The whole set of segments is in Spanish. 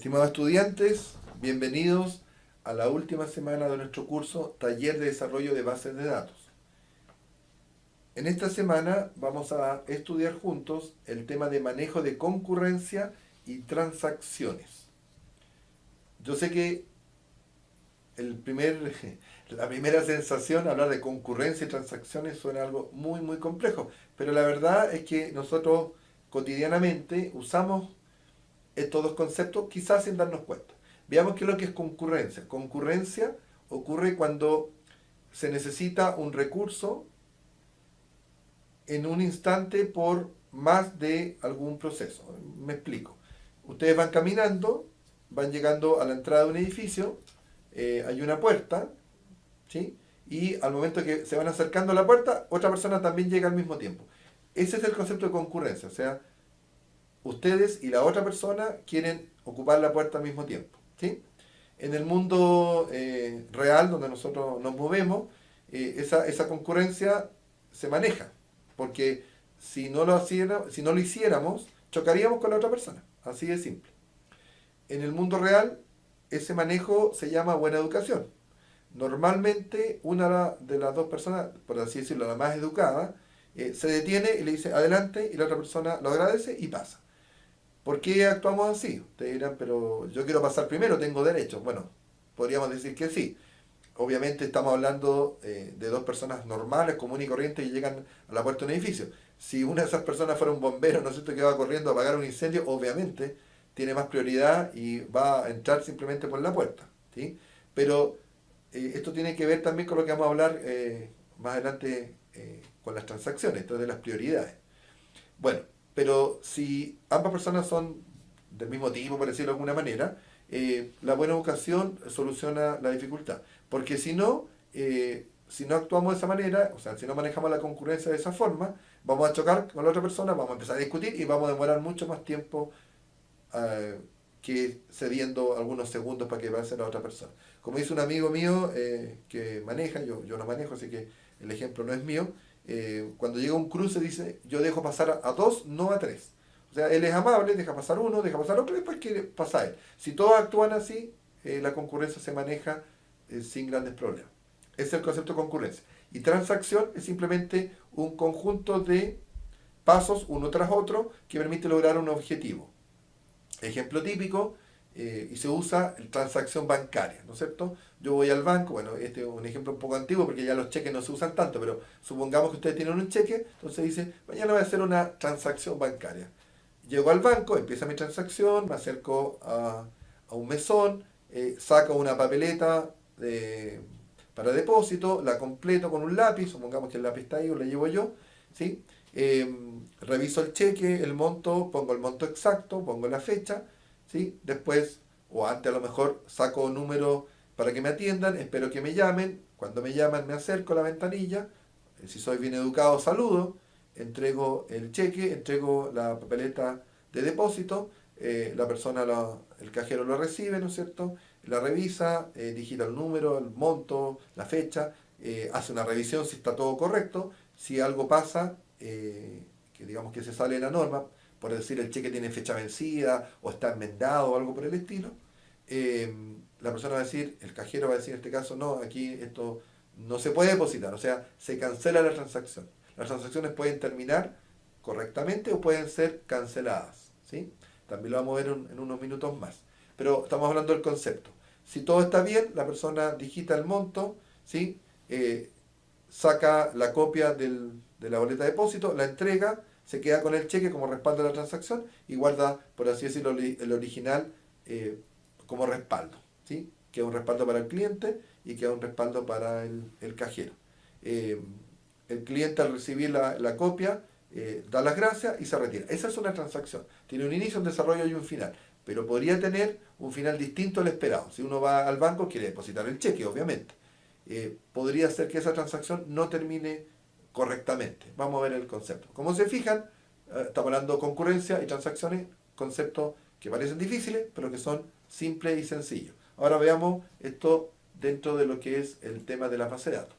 Estimados estudiantes, bienvenidos a la última semana de nuestro curso Taller de Desarrollo de Bases de Datos. En esta semana vamos a estudiar juntos el tema de manejo de concurrencia y transacciones. Yo sé que la primera sensación, hablar de concurrencia y transacciones, suena algo muy complejo, pero la verdad es que nosotros cotidianamente usamos estos dos conceptos quizás sin darnos cuenta. Veamos qué es lo que es concurrencia. Concurrencia ocurre cuando se necesita un recurso en un instante por más de algún proceso. Me explico. Ustedes van caminando, van llegando a la entrada de un edificio, hay una puerta, ¿sí? Y al momento que se van acercando a la puerta, otra persona también llega al mismo tiempo. Ese es el concepto de concurrencia, o sea, ustedes y la otra persona quieren ocupar la puerta al mismo tiempo, ¿sí? En el mundo real, donde nosotros nos movemos, esa concurrencia se maneja, porque si no lo hiciéramos, chocaríamos con la otra persona, así de simple. En el mundo real, ese manejo se llama buena educación. Normalmente, una de las dos personas, por así decirlo, la más educada, se detiene y le dice adelante, y la otra persona lo agradece y pasa. ¿Por qué actuamos así? Ustedes dirán, pero yo quiero pasar primero, tengo derecho. Bueno, podríamos decir que sí. Obviamente estamos hablando de dos personas normales, comunes y corrientes, que llegan a la puerta de un edificio. Si una de esas personas fuera un bombero, ¿no es cierto?, que va corriendo a apagar un incendio, obviamente tiene más prioridad y va a entrar simplemente por la puerta, ¿sí? Pero esto tiene que ver también con lo que vamos a hablar más adelante con las transacciones, esto es de las prioridades. Bueno, pero si ambas personas son del mismo tipo, por decirlo de alguna manera, la buena educación soluciona la dificultad. Porque si no actuamos de esa manera, o sea, si no manejamos la concurrencia de esa forma, vamos a chocar con la otra persona, vamos a empezar a discutir y vamos a demorar mucho más tiempo que cediendo algunos segundos para que pase la otra persona. Como dice un amigo mío que maneja, yo no manejo, así que el ejemplo no es mío, cuando llega un cruce dice, yo dejo pasar a dos, no a tres. O sea, él es amable, deja pasar uno, deja pasar otro y después quiere pasar él. Si todos actúan así, la concurrencia se maneja sin grandes problemas. Ese es el concepto de concurrencia. Y transacción es simplemente un conjunto de pasos uno tras otro que permite lograr un objetivo. Ejemplo típico, y se usa transacción bancaria, ¿no es cierto? Yo voy al banco, bueno, este es un ejemplo un poco antiguo porque ya los cheques no se usan tanto, pero supongamos que ustedes tienen un cheque, entonces dice, mañana voy a hacer una transacción bancaria. Llego al banco, empieza mi transacción, me acerco a un mesón, saco una papeleta para depósito, la completo con un lápiz, supongamos que el lápiz está ahí o lo llevo yo, ¿sí? Reviso el cheque, el monto, pongo el monto exacto, pongo la fecha, ¿sí? Después, o antes a lo mejor, saco un número para que me atiendan, espero que me llamen, cuando me llaman me acerco a la ventanilla, si soy bien educado saludo, entrego el cheque, entrego la papeleta de depósito, el cajero lo recibe, ¿no es cierto? La revisa, digita el número, el monto, la fecha, hace una revisión si está todo correcto, si algo pasa, que digamos que se sale de la norma, por decir el cheque tiene fecha vencida o está enmendado o algo por el estilo, eh, la persona va a decir, el cajero va a decir en este caso, no, aquí esto no se puede depositar, o sea, se cancela la transacción. Las transacciones pueden terminar correctamente o pueden ser canceladas, ¿sí? También lo vamos a ver en unos minutos más. Pero estamos hablando del concepto. Si todo está bien, la persona digita el monto, ¿sí? Saca la copia de la boleta de depósito, la entrega, se queda con el cheque como respaldo de la transacción y guarda, por así decirlo, el original como respaldo, ¿sí? Que es un respaldo para el cliente y que es un respaldo para el cajero. Eh, el cliente al recibir la copia da las gracias y se retira. Esa es una transacción. Tiene un inicio, un desarrollo y un final. Pero podría tener un final distinto al esperado. Si uno va al banco, quiere depositar el cheque, obviamente. Podría ser que esa transacción no termine correctamente. Vamos a ver el concepto. Como se fijan, estamos hablando de concurrencia y transacciones, conceptos que parecen difíciles, pero que son simples y sencillos. Ahora veamos esto dentro de lo que es el tema de la base de datos.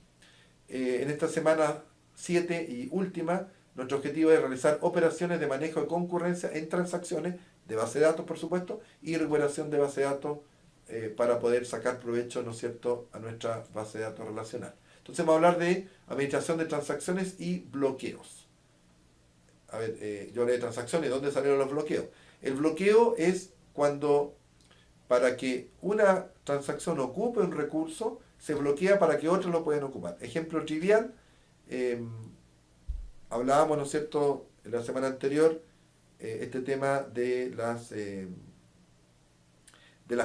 En esta semana 7 y última, nuestro objetivo es realizar operaciones de manejo de concurrencia en transacciones de base de datos, por supuesto, y recuperación de base de datos para poder sacar provecho, ¿no es cierto?, a nuestra base de datos relacional. Entonces vamos a hablar de administración de transacciones y bloqueos. A ver, yo hablé de transacciones, ¿dónde salieron los bloqueos? El bloqueo es cuando para que una transacción ocupe un recurso, se bloquea para que otros lo puedan ocupar. Ejemplo trivial, hablábamos, ¿no es cierto?, en la semana anterior, este tema de las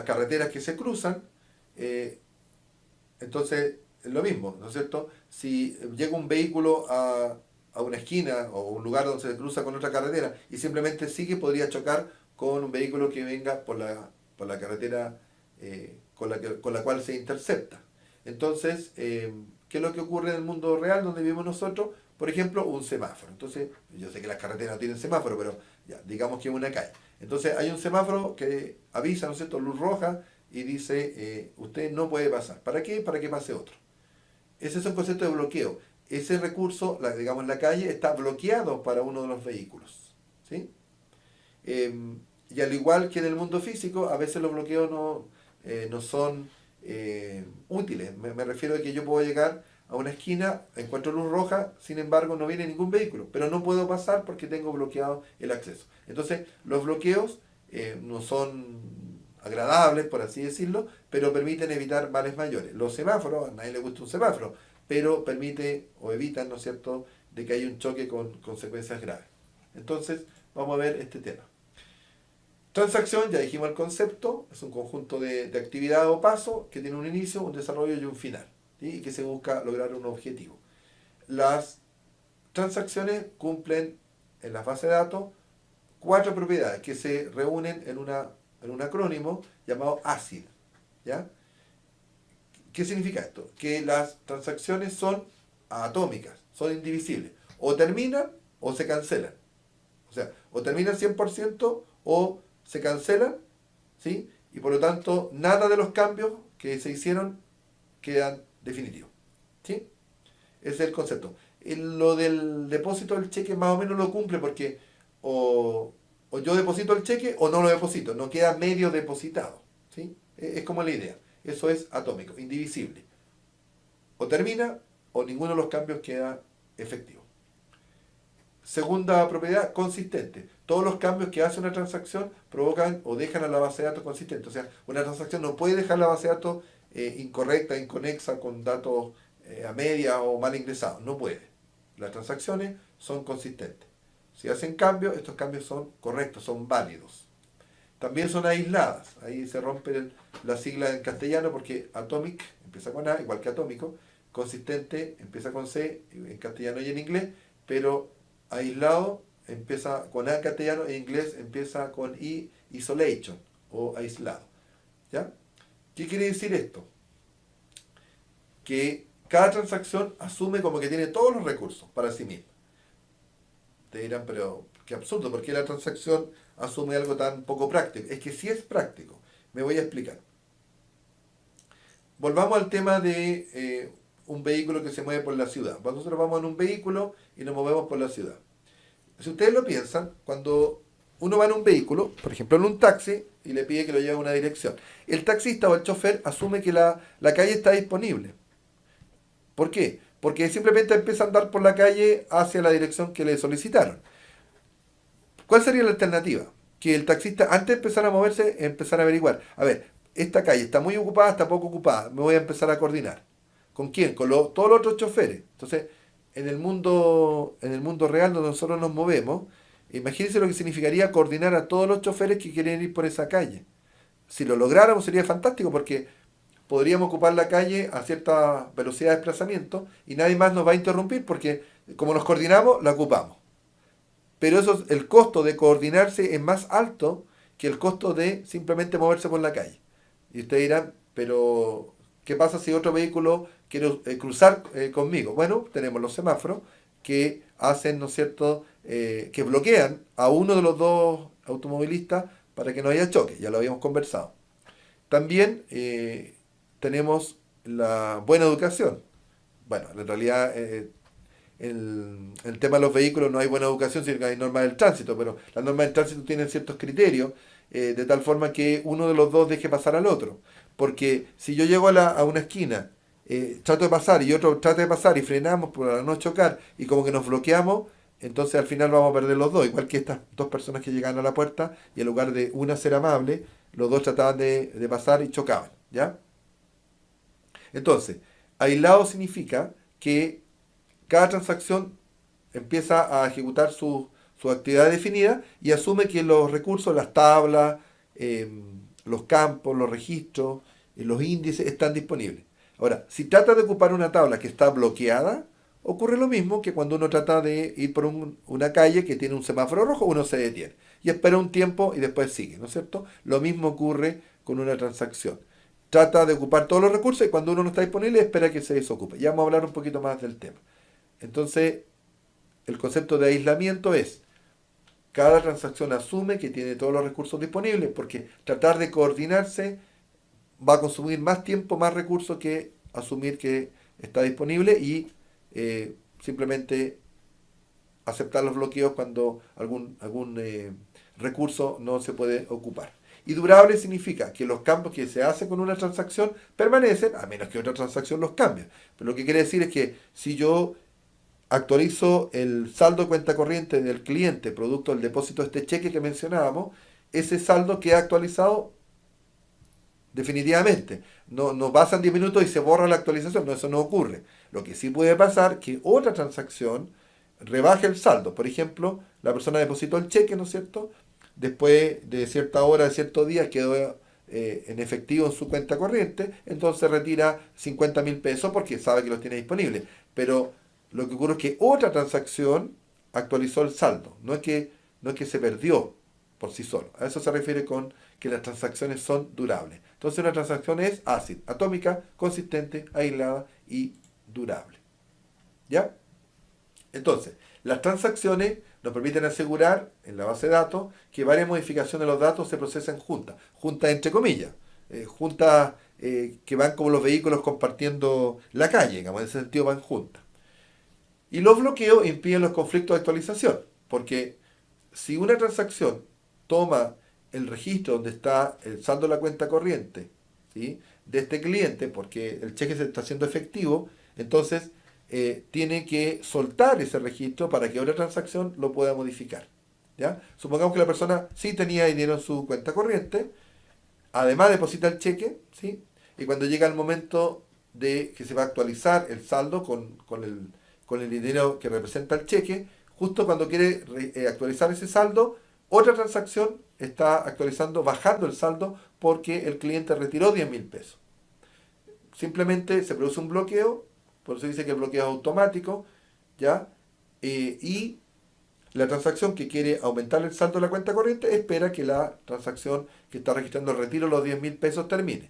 carreteras que se cruzan. Entonces, es lo mismo, ¿no es cierto? Si llega un vehículo a una esquina o un lugar donde se cruza con otra carretera y simplemente sigue, podría chocar con un vehículo que venga por la carretera con la cual se intercepta. Entonces, ¿qué es lo que ocurre en el mundo real donde vivimos nosotros? Por ejemplo, un semáforo. Entonces, yo sé que las carreteras no tienen semáforo, pero ya, digamos que es una calle. Entonces, hay un semáforo que avisa, ¿no es cierto?, luz roja y dice, usted no puede pasar. ¿Para qué? Para que pase otro. Ese es un concepto de bloqueo. Ese recurso, digamos, la calle está bloqueado para uno de los vehículos. ¿Sí? Y al igual que en el mundo físico, a veces los bloqueos no son útiles. Me refiero a que yo puedo llegar a una esquina, encuentro luz roja, sin embargo no viene ningún vehículo, pero no puedo pasar porque tengo bloqueado el acceso. Entonces, los bloqueos no son agradables, por así decirlo, pero permiten evitar males mayores. Los semáforos, a nadie le gusta un semáforo, pero permite o evitan, ¿no es cierto?, de que haya un choque con consecuencias graves. Entonces, vamos a ver este tema. Transacción, ya dijimos el concepto, es un conjunto de actividades o pasos que tiene un inicio, un desarrollo y un final, ¿sí? Y que se busca lograr un objetivo. Las transacciones cumplen en las bases de datos 4 propiedades que se reúnen en un acrónimo llamado ACID. ¿Ya? ¿Qué significa esto? Que las transacciones son atómicas, son indivisibles. O terminan o se cancelan. O sea, o terminan 100% o se cancelan, ¿sí? Y por lo tanto, nada de los cambios que se hicieron quedan definitivos. ¿Sí? Ese es el concepto. Lo del depósito del cheque más o menos lo cumple porque o yo deposito el cheque o no lo deposito, no queda medio depositado. ¿Sí? Es como la idea. Eso es atómico, indivisible. O termina o ninguno de los cambios queda efectivo. Segunda propiedad, consistente. Todos los cambios que hace una transacción provocan o dejan a la base de datos consistente. O sea, una transacción no puede dejar la base de datos incorrecta, inconexa, con datos a media o mal ingresados. No puede. Las transacciones son consistentes. Si hacen cambios, estos cambios son correctos, son válidos. También son aisladas. Ahí se rompe la sigla en castellano porque atomic empieza con A, igual que atómico. Consistente empieza con C en castellano y en inglés, pero aislado empieza con A en castellano e en inglés empieza con I, isolation o aislado. ¿Ya? ¿Qué quiere decir esto? Que cada transacción asume como que tiene todos los recursos para sí misma. Te dirán, pero qué absurdo, ¿por qué la transacción asume algo tan poco práctico? Es que sí es práctico. Me voy a explicar. Volvamos al tema de un vehículo que se mueve por la ciudad. Nosotros vamos en un vehículo y nos movemos por la ciudad. Si ustedes lo piensan, cuando uno va en un vehículo, por ejemplo en un taxi, y le pide que lo lleve a una dirección, el taxista o el chofer asume que la calle está disponible. ¿Por qué? Porque simplemente empieza a andar por la calle hacia la dirección que le solicitaron. ¿Cuál sería la alternativa? Que el taxista, antes de empezar a moverse, empezar a averiguar. A ver, esta calle está muy ocupada, está poco ocupada. Me voy a empezar a coordinar. ¿Con quién? Con todos los otros choferes. Entonces, en el mundo real donde nosotros nos movemos, imagínense lo que significaría coordinar a todos los choferes que quieren ir por esa calle. Si lo lográramos sería fantástico porque podríamos ocupar la calle a cierta velocidad de desplazamiento y nadie más nos va a interrumpir porque como nos coordinamos, la ocupamos. Pero el costo de coordinarse es más alto que el costo de simplemente moverse por la calle. Y ustedes dirán, pero ¿qué pasa si otro vehículo quiere cruzar conmigo? Bueno, tenemos los semáforos que hacen, ¿no es cierto?, que bloquean a uno de los dos automovilistas para que no haya choque, ya lo habíamos conversado. También tenemos la buena educación. Bueno, en realidad el tema de los vehículos no hay buena educación, sino que hay normas del tránsito, pero las normas del tránsito tienen ciertos criterios, de tal forma que uno de los dos deje pasar al otro. Porque si yo llego a una esquina, trato de pasar y otro trata de pasar y frenamos para no chocar y como que nos bloqueamos, entonces al final vamos a perder los dos. Igual que estas dos personas que llegaban a la puerta y en lugar de una ser amable, los dos trataban de pasar y chocaban. ¿Ya? Entonces, aislado significa que cada transacción empieza a ejecutar su actividad definida y asume que los recursos, las tablas, los campos, los registros, los índices están disponibles. Ahora, si trata de ocupar una tabla que está bloqueada, ocurre lo mismo que cuando uno trata de ir por una calle que tiene un semáforo rojo, uno se detiene y espera un tiempo y después sigue, ¿no es cierto? Lo mismo ocurre con una transacción. Trata de ocupar todos los recursos y cuando uno no está disponible espera que se desocupe. Ya vamos a hablar un poquito más del tema. Entonces, el concepto de aislamiento es, cada transacción asume que tiene todos los recursos disponibles, porque tratar de coordinarse va a consumir más tiempo, más recursos que asumir que está disponible y simplemente aceptar los bloqueos cuando algún recurso no se puede ocupar. Y durable significa que los cambios que se hacen con una transacción permanecen, a menos que otra transacción los cambie. Pero lo que quiere decir es que si yo actualizo el saldo de cuenta corriente del cliente, producto del depósito de este cheque que mencionábamos, ese saldo queda actualizado definitivamente. No pasan 10 minutos y se borra la actualización, no, eso no ocurre. Lo que sí puede pasar es que otra transacción rebaje el saldo. Por ejemplo, la persona depositó el cheque, ¿no es cierto? Después de cierta hora, de ciertos días, quedó en efectivo en su cuenta corriente, entonces retira 50.000 pesos porque sabe que los tiene disponibles. Pero lo que ocurre es que otra transacción actualizó el saldo, no es que se perdió por sí solo. A eso se refiere con que las transacciones son durables. Entonces una transacción es ácida, atómica, consistente, aislada y durable. ¿Ya? Entonces, las transacciones nos permiten asegurar en la base de datos que varias modificaciones de los datos se procesen juntas, juntas entre comillas, juntas que van como los vehículos compartiendo la calle, digamos, en ese sentido van juntas. Y los bloqueos impiden los conflictos de actualización, porque si una transacción toma el registro donde está el saldo de la cuenta corriente, ¿sí?, de este cliente, porque el cheque se está haciendo efectivo, entonces tiene que soltar ese registro para que otra transacción lo pueda modificar. ¿Ya? Supongamos que la persona sí tenía dinero en su cuenta corriente, además deposita el cheque, ¿sí?, y cuando llega el momento de que se va a actualizar el saldo con el dinero que representa el cheque, justo cuando quiere actualizar ese saldo, otra transacción está actualizando, bajando el saldo porque el cliente retiró 10.000 pesos. Simplemente se produce un bloqueo, por eso dice que el bloqueo es automático, ¿ya? Y la transacción que quiere aumentar el saldo de la cuenta corriente espera que la transacción que está registrando el retiro de los 10.000 pesos termine.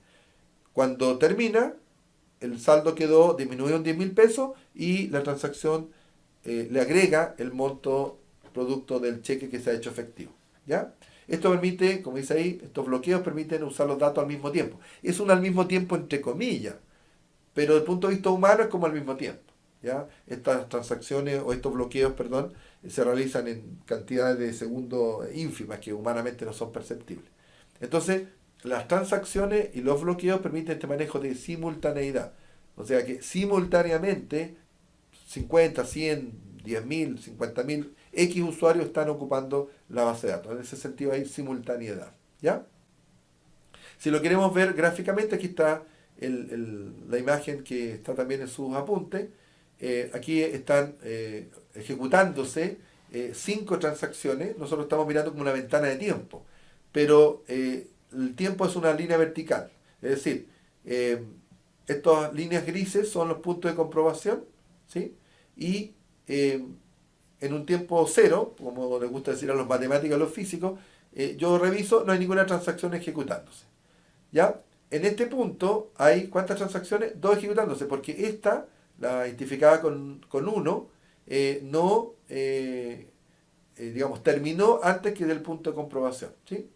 Cuando termina, el saldo quedó disminuido en 10.000 pesos y la transacción le agrega el monto producto del cheque que se ha hecho efectivo. ¿Ya? Esto permite, como dice ahí, estos bloqueos permiten usar los datos al mismo tiempo. Es un al mismo tiempo entre comillas, pero desde el punto de vista humano es como al mismo tiempo. ¿Ya? Estas transacciones o estos bloqueos, perdón, se realizan en cantidades de segundos ínfimas que humanamente no son perceptibles. Entonces, las transacciones y los bloqueos permiten este manejo de simultaneidad. O sea que simultáneamente 50, 100, 10.000, 50.000 X usuarios están ocupando la base de datos. En ese sentido hay simultaneidad. ¿Ya? Si lo queremos ver gráficamente, aquí está la imagen que está también en sus apuntes. Aquí están ejecutándose 5 transacciones. Nosotros estamos mirando como una ventana de tiempo, pero el tiempo es una línea vertical. Es decir, estas líneas grises son los puntos de comprobación, ¿sí? Y en un tiempo cero, como les gusta decir a los matemáticos y a los físicos, yo reviso, no hay ninguna transacción ejecutándose. ¿Ya? En este punto hay ¿cuántas transacciones? 2 ejecutándose, porque esta, la identificada con 1, no, digamos, terminó antes que del punto de comprobación. ¿Sí?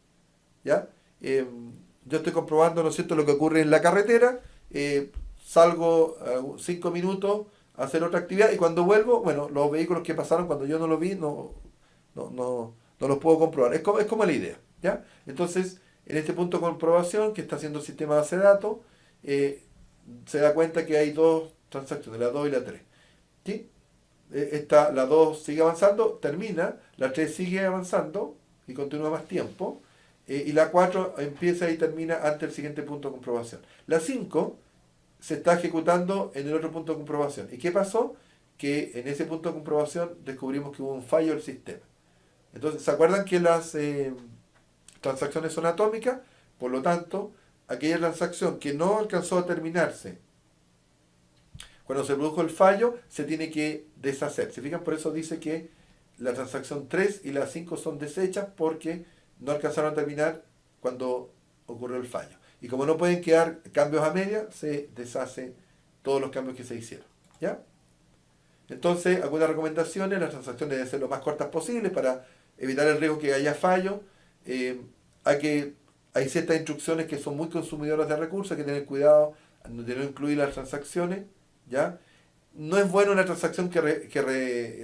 ¿Ya? Yo estoy comprobando, ¿no es cierto?, lo que ocurre en la carretera, salgo 5 minutos a hacer otra actividad y cuando vuelvo, bueno, los vehículos que pasaron cuando yo no los vi, no los puedo comprobar. Es como la idea, ¿ya? Entonces, en este punto de comprobación que está haciendo el sistema de base de datos, se da cuenta que hay dos transacciones, la 2 y la 3. ¿Sí? La 2 sigue avanzando, termina, la 3 sigue avanzando y continúa más tiempo, y la 4 empieza y termina ante el siguiente punto de comprobación. La 5 se está ejecutando en el otro punto de comprobación. ¿Y qué pasó? Que en ese punto de comprobación descubrimos que hubo un fallo del sistema. Entonces, ¿se acuerdan que las transacciones son atómicas? Por lo tanto, aquella transacción que no alcanzó a terminarse cuando se produjo el fallo, se tiene que deshacer. ¿Se fijan? Por eso dice que la transacción 3 y la 5 son deshechas porque no alcanzaron a terminar cuando ocurrió el fallo. Y como no pueden quedar cambios a media, se deshace todos los cambios que se hicieron. ¿Ya? Entonces, algunas recomendaciones: las transacciones deben ser lo más cortas posibles para evitar el riesgo que haya fallo. Hay ciertas instrucciones que son muy consumidoras de recursos, hay que tener cuidado de no incluir las transacciones. ¿Ya? No es bueno una transacción que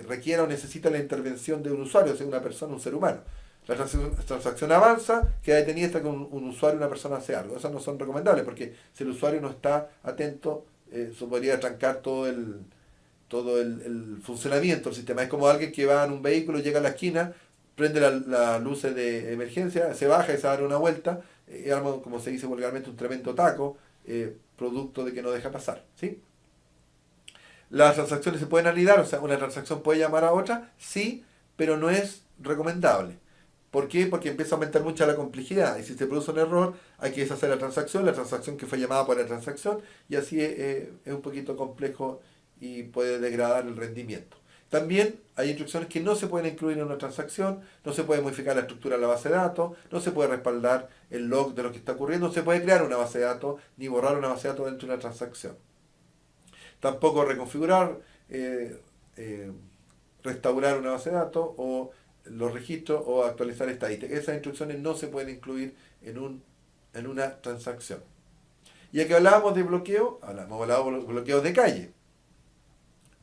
requiera o necesita la intervención de un usuario, o sea, una persona, un ser humano. La transacción avanza, queda detenida hasta que un usuario o una persona hace algo. Esas no son recomendables porque si el usuario no está atento, eso podría trancar todo el funcionamiento del sistema. Es como alguien que va en un vehículo, llega a la esquina, prende las luces de emergencia, se baja y se da una vuelta, y arma, como se dice vulgarmente, un tremendo taco, producto de que no deja pasar. ¿Sí? Las transacciones se pueden anidar, o sea, una transacción puede llamar a otra, sí, pero no es recomendable. ¿Por qué? Porque empieza a aumentar mucho la complejidad y si se produce un error hay que deshacer la transacción que fue llamada por la transacción y así es un poquito complejo y puede degradar el rendimiento. También hay instrucciones que no se pueden incluir en una transacción, no se puede modificar la estructura de la base de datos, no se puede respaldar el log de lo que está ocurriendo, no se puede crear una base de datos ni borrar una base de datos dentro de una transacción. Tampoco reconfigurar, restaurar una base de datos o los registros o actualizar estadísticas. Esas instrucciones no se pueden incluir en una transacción. Y aquí hablábamos de bloqueo, hablado de bloqueos de calle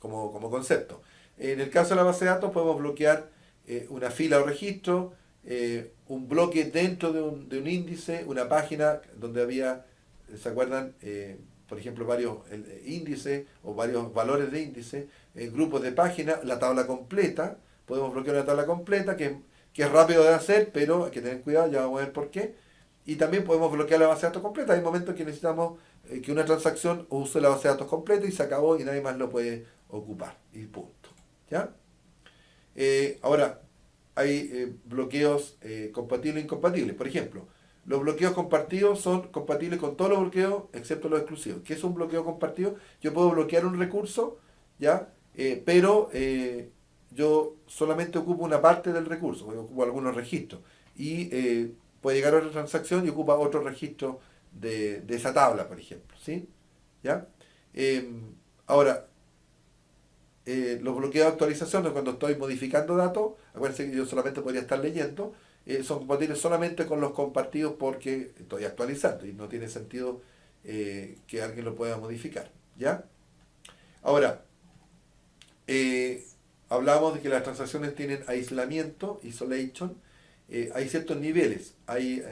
como concepto. En el caso de la base de datos podemos bloquear una fila o registro, un bloque dentro de un índice, una página donde había, ¿se acuerdan? Por ejemplo, varios índices o varios valores de índice, grupos de páginas, la tabla completa. Podemos bloquear una tabla completa que es rápido de hacer, pero hay que tener cuidado, ya vamos a ver por qué. Y también podemos bloquear la base de datos completa. Hay momentos que necesitamos que una transacción use la base de datos completa y se acabó y nadie más lo puede ocupar. Y punto. ¿Ya? Ahora, hay bloqueos compatibles e incompatibles. Por ejemplo, los bloqueos compartidos son compatibles con todos los bloqueos excepto los exclusivos. ¿Qué es un bloqueo compartido? Yo puedo bloquear un recurso, ¿ya? Pero yo solamente ocupo una parte del recurso, ocupo algunos registros. Y puede llegar a otra transacción y ocupa otro registro de esa tabla, por ejemplo. ¿Sí? ¿Ya? Ahora, los bloqueos de actualización, cuando estoy modificando datos, acuérdense que yo solamente podría estar leyendo, son compatibles solamente con los compartidos porque estoy actualizando y no tiene sentido que alguien lo pueda modificar. ¿Ya? Ahora, hablamos de que las transacciones tienen aislamiento, isolation. Hay ciertos niveles. Hay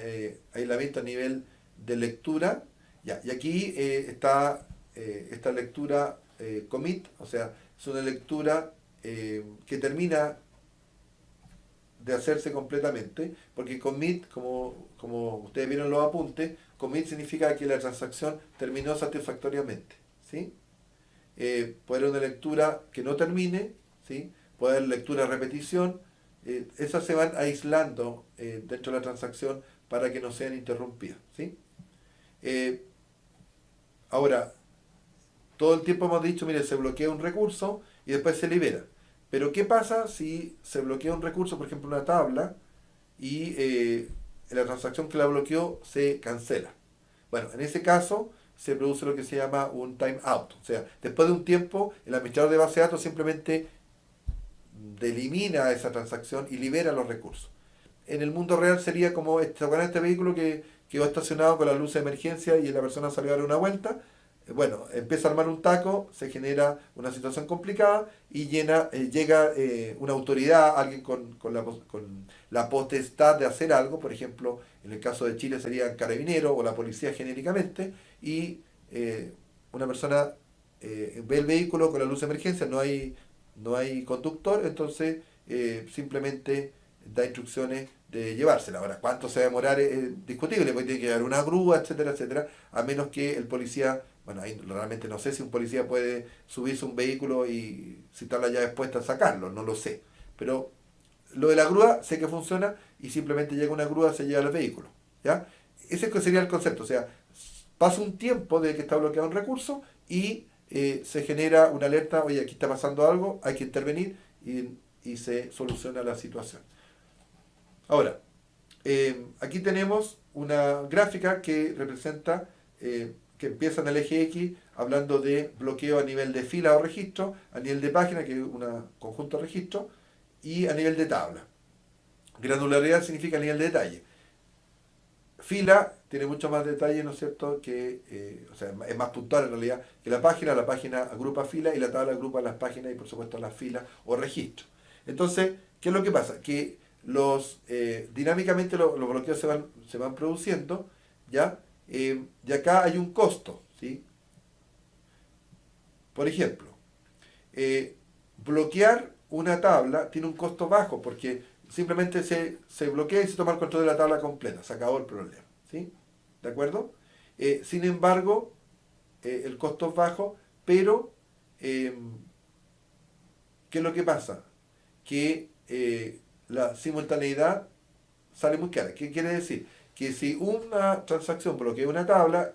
aislamiento a nivel de lectura. ¿Ya? Y aquí está esta lectura commit, o sea, es una lectura que termina de hacerse completamente, porque commit, como ustedes vieron en los apuntes, commit significa que la transacción terminó satisfactoriamente. ¿Sí? Puede haber una lectura que no termine, ¿sí? Puede haber lectura de repetición, esas se van aislando dentro de la transacción para que no sean interrumpidas. ¿Sí? Ahora, todo el tiempo hemos dicho, mire, se bloquea un recurso y después se libera. Pero ¿qué pasa si se bloquea un recurso, por ejemplo una tabla, y la transacción que la bloqueó se cancela? Bueno, en ese caso se produce lo que se llama un timeout. O sea, después de un tiempo, el administrador de base de datos simplemente elimina esa transacción y libera los recursos. En el mundo real sería como este vehículo que quedó estacionado con la luz de emergencia y la persona salió a dar una vuelta. bueno, empieza a armar un taco, se genera una situación complicada y llega una autoridad, alguien con la potestad de hacer algo, por ejemplo, en el caso de Chile sería carabinero o la policía genéricamente, y una persona ve el vehículo con la luz de emergencia, no hay conductor, entonces simplemente da instrucciones de llevársela. Ahora, ¿cuánto se va a demorar? Es discutible, porque tiene que llevar una grúa, etcétera, etcétera, a menos que el policía, bueno, ahí realmente no sé si un policía puede subirse a un vehículo y si está la llave expuesta sacarlo, no lo sé. Pero lo de la grúa sé que funciona y simplemente llega una grúa, se lleva el vehículo. ¿Ya? Ese sería el concepto, o sea, pasa un tiempo de que está bloqueado un recurso y se genera una alerta, oye, aquí está pasando algo, hay que intervenir y se soluciona la situación. Ahora, aquí tenemos una gráfica que representa, que empieza en el eje X hablando de bloqueo a nivel de fila o registro, a nivel de página, que es un conjunto de registros, y a nivel de tabla. Granularidad significa nivel de detalle. Fila tiene mucho más detalle, ¿no es cierto? O sea, es más puntual en realidad que la página agrupa filas y la tabla agrupa las páginas y por supuesto las filas o registros. Entonces, ¿qué es lo que pasa? Que dinámicamente los bloqueos se van produciendo, ¿ya? Y acá hay un costo, ¿sí? Por ejemplo, bloquear una tabla tiene un costo bajo porque simplemente se bloquea y se toma el control de la tabla completa, se acabó el problema, ¿sí? ¿De acuerdo? Sin embargo, el costo es bajo, pero eh, ¿qué es lo que pasa? Que la simultaneidad sale muy cara. ¿Qué quiere decir? Que si una transacción bloquea una tabla,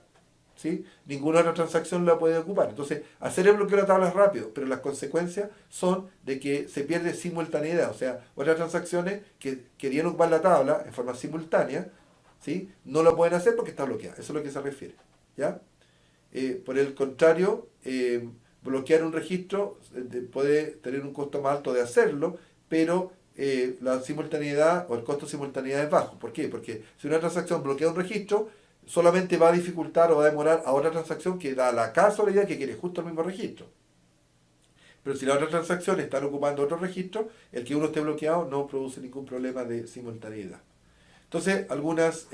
¿sí? Ninguna otra transacción la puede ocupar. Entonces, hacer el bloqueo de la tabla es rápido, pero las consecuencias son de que se pierde simultaneidad. O sea, otras transacciones que querían ocupar la tabla en forma simultánea, ¿sí? No lo pueden hacer porque está bloqueada. Eso es lo que se refiere. ¿Ya? Por el contrario, bloquear un registro puede tener un costo más alto de hacerlo, pero la simultaneidad o el costo de simultaneidad es bajo. ¿Por qué? Porque si una transacción bloquea un registro, solamente va a dificultar o va a demorar a otra transacción que da la casualidad que quiere justo el mismo registro. Pero si las otras transacciones están ocupando otro registro, el que uno esté bloqueado no produce ningún problema de simultaneidad. Entonces, algunas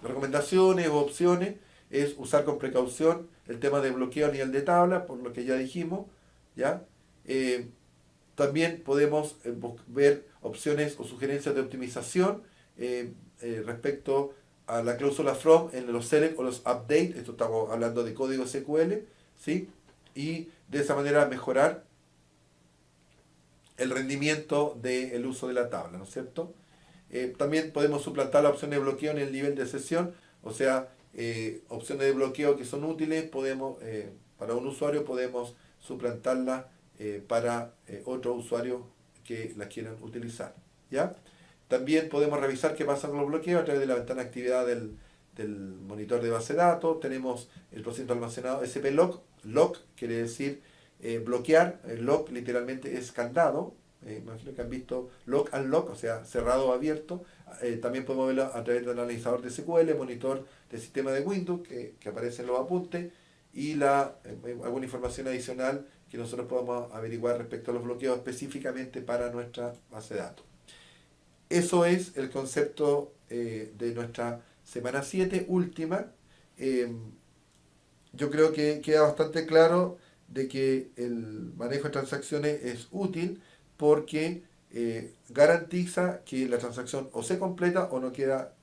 recomendaciones o opciones es usar con precaución el tema de bloqueo a nivel de tabla, por lo que ya dijimos, ¿ya? También podemos ver opciones o sugerencias de optimización respecto a la cláusula from en los select o los update, esto estamos hablando de código SQL, ¿sí? Y de esa manera mejorar el rendimiento del uso de la tabla, ¿no es cierto? También podemos suplantar la opción de bloqueo en el nivel de sesión, o sea, opciones de bloqueo que son útiles, para un usuario podemos suplantarlas para otro usuario que las quieran utilizar. ¿Ya? También podemos revisar qué pasa con los bloqueos a través de la ventana de actividad del monitor de base de datos. Tenemos el procedimiento almacenado SP-Lock. Lock quiere decir bloquear. El lock literalmente es candado. Imagino que han visto lock and lock, o sea, cerrado o abierto. También podemos verlo a través del analizador de SQL, monitor de sistema de Windows, que aparece en los apuntes, y alguna información adicional que nosotros podamos averiguar respecto a los bloqueos específicamente para nuestra base de datos. Eso es el concepto de nuestra semana 7 última. Eh, yo creo que queda bastante claro de que el manejo de transacciones es útil porque garantiza que la transacción o se completa o no queda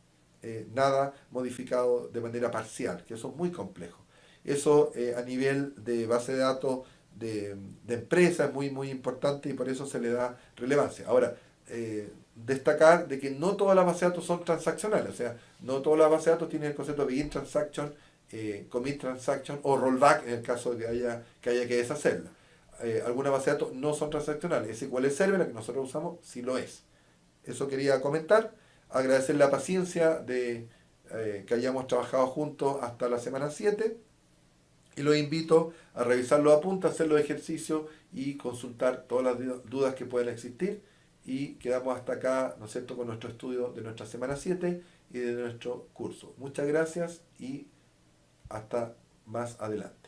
nada modificado de manera parcial, que eso es muy complejo. Eso a nivel de base de datos de empresa es muy, muy importante y por eso se le da relevancia. Ahora, destacar de que no todas las bases de datos son transaccionales, o sea, no todas las bases de datos tienen el concepto de begin transaction, commit transaction o rollback en el caso de que haya que deshacerla. Algunas bases de datos no son transaccionales. SQL Server, la que nosotros usamos, sí lo es. Eso quería comentar. Agradecer la paciencia de que hayamos trabajado juntos hasta la semana 7 y los invito a revisar los apuntes, hacer los ejercicios y consultar todas las dudas que puedan existir. Y quedamos hasta acá, ¿no es cierto?, con nuestro estudio de nuestra semana 7 y de nuestro curso. Muchas gracias y hasta más adelante.